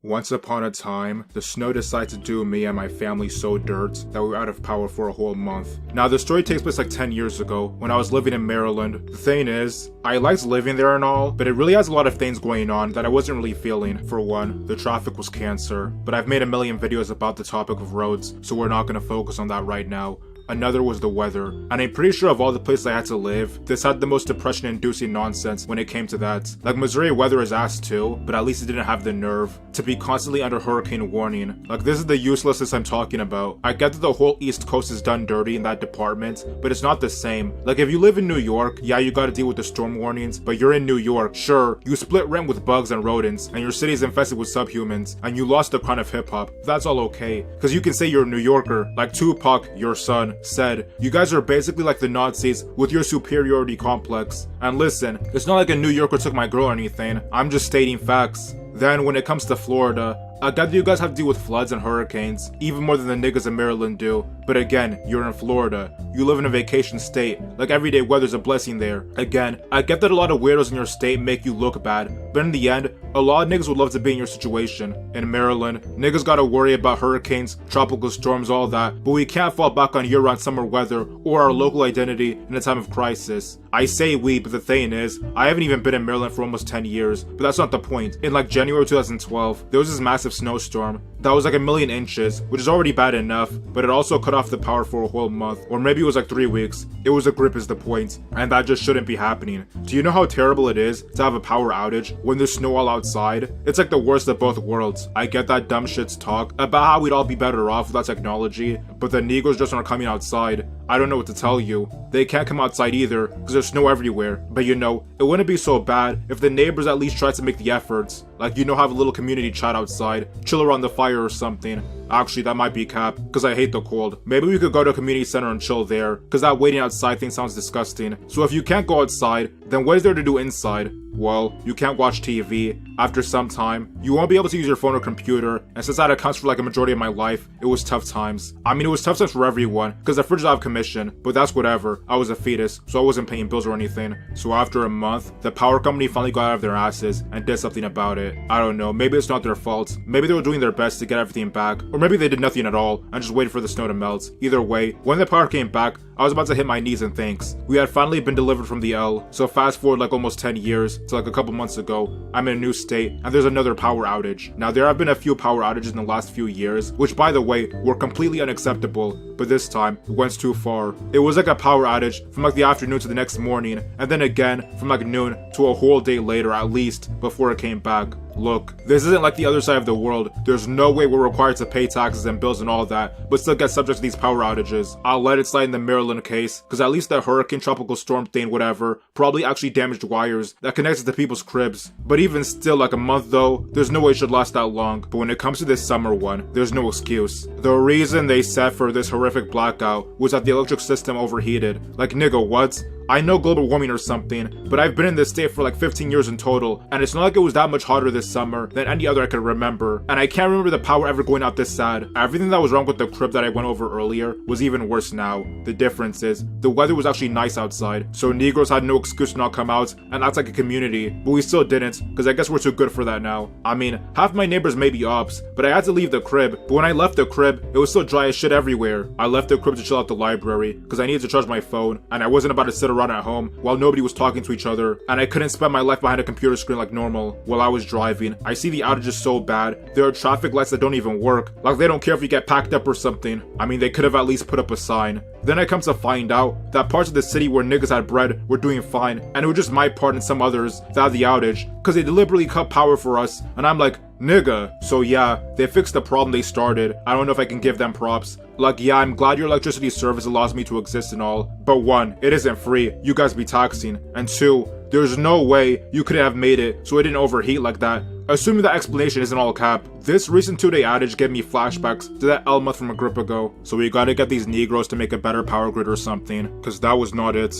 Once upon a time, the snow decided to do me and my family so dirt that we were out of power for a whole month. Now, the story takes place like 10 years ago, when I was living in Maryland. The thing is, I liked living there and all, but it really has a lot of things going on that I wasn't really feeling. For one, the traffic was cancer, but I've made a million videos about the topic of roads, so we're not gonna focus on that right now. Another was the weather, and I'm pretty sure of all the places I had to live, this had the most depression-inducing nonsense when it came to that. Like, Missouri weather is ass too, but at least it didn't have the nerve to be constantly under hurricane warning. Like, this is the uselessness I'm talking about. I get that the whole East Coast is done dirty in that department, but it's not the same. Like, if you live in New York, yeah, you gotta deal with the storm warnings, but you're in New York, sure, you split rent with bugs and rodents, and your city is infested with subhumans, and you lost the crown of hip-hop. That's all okay, because you can say you're a New Yorker, like Tupac, your son, said, you guys are basically like the Nazis with your superiority complex. And listen, it's not like a New Yorker took my girl or anything, I'm just stating facts. Then when it comes to Florida, I get that you guys have to deal with floods and hurricanes, even more than the niggas in Maryland do. But again, you're in Florida. You live in a vacation state. Like, everyday weather's a blessing there. Again, I get that a lot of weirdos in your state make you look bad, but in the end, a lot of niggas would love to be in your situation. In Maryland, niggas gotta worry about hurricanes, tropical storms, all that, but we can't fall back on year-round summer weather or our local identity in a time of crisis. I say we, but the thing is, I haven't even been in Maryland for almost 10 years, but that's not the point. In like January 2012, there was this massive snowstorm that was like 1,000,000 inches, which is already bad enough, but it also cut off the power for a whole month, or maybe it was like 3 weeks. It was a grip is the point, and that just shouldn't be happening. Do you know how terrible it is to have a power outage when there's snow all outside? It's like the worst of both worlds. I get that dumb shits talk about how we'd all be better off without technology, but the Negroes just aren't coming outside. I don't know what to tell you. They can't come outside either, because there's snow everywhere. But you know, it wouldn't be so bad if the neighbors at least tried to make the efforts. Like, you know, have a little community chat outside, chill around the fire or something. Actually, that might be cap, because I hate the cold. Maybe we could go to a community center and chill there, because that waiting outside thing sounds disgusting. So if you can't go outside, then what is there to do inside? Well, you can't watch TV. After some time, you won't be able to use your phone or computer, and since that accounts for like a majority of my life, it was tough times. I mean, it was tough times for everyone, because the fridge is out of commission, but that's whatever. I was a fetus, so I wasn't paying bills or anything. So after a month, the power company finally got out of their asses and did something about it. I don't know, maybe it's not their fault. Maybe they were doing their best to get everything back, or maybe they did nothing at all and just waited for the snow to melt. Either way, when the power came back, I was about to hit my knees in thanks. We had finally been delivered from the L, so fast forward like almost 10 years to like a couple months ago, I'm in a new state and there's another power outage. Now, there have been a few power outages in the last few years, which by the way, were completely unacceptable, but this time, it went too far. It was like a power outage from like the afternoon to the next morning, and then again from like noon to a whole day later at least, before it came back. Look, this isn't like the other side of the world. There's no way we're required to pay taxes and bills and all that, but still get subject to these power outages. I'll let it slide in the Maryland case, because at least the hurricane, tropical storm thing, whatever, probably actually damaged wires that connected to people's cribs. But even still, like a month though, there's no way it should last that long. But when it comes to this summer one, there's no excuse. The reason they said for this horrific blackout was that the electric system overheated. Like, nigga, what? I know global warming or something, but I've been in this state for like 15 years in total, and it's not like it was that much hotter this summer than any other I could remember, and I can't remember the power ever going out this sad. Everything that was wrong with the crib that I went over earlier was even worse now. The difference is, the weather was actually nice outside, so Negroes had no excuse to not come out and act like a community, but we still didn't, because I guess we're too good for that now. I mean, half my neighbors may be ops, but I had to leave the crib, but when I left the crib, it was still dry as shit everywhere. I left the crib to chill at the library, because I needed to charge my phone, and I wasn't about to sit around at home while nobody was talking to each other, and I couldn't spend my life behind a computer screen like normal. While I was driving, I see the outages so bad, there are traffic lights that don't even work, like they don't care if you get packed up or something. I mean, they could have at least put up a sign. Then I come to find out that parts of the city where niggas had bread were doing fine, and it was just my part and some others that had the outage, cause they deliberately cut power for us, and I'm like, nigga. So yeah, they fixed the problem they started. I don't know if I can give them props. Like, yeah, I'm glad your electricity service allows me to exist and all, but one, it isn't free, you guys be taxing, and two, there's no way you could have made it so it didn't overheat like that. Assuming that explanation isn't all cap, this recent 2-day outage gave me flashbacks to that L month from a grip ago, so we gotta get these Negroes to make a better power grid or something, cause that was not it.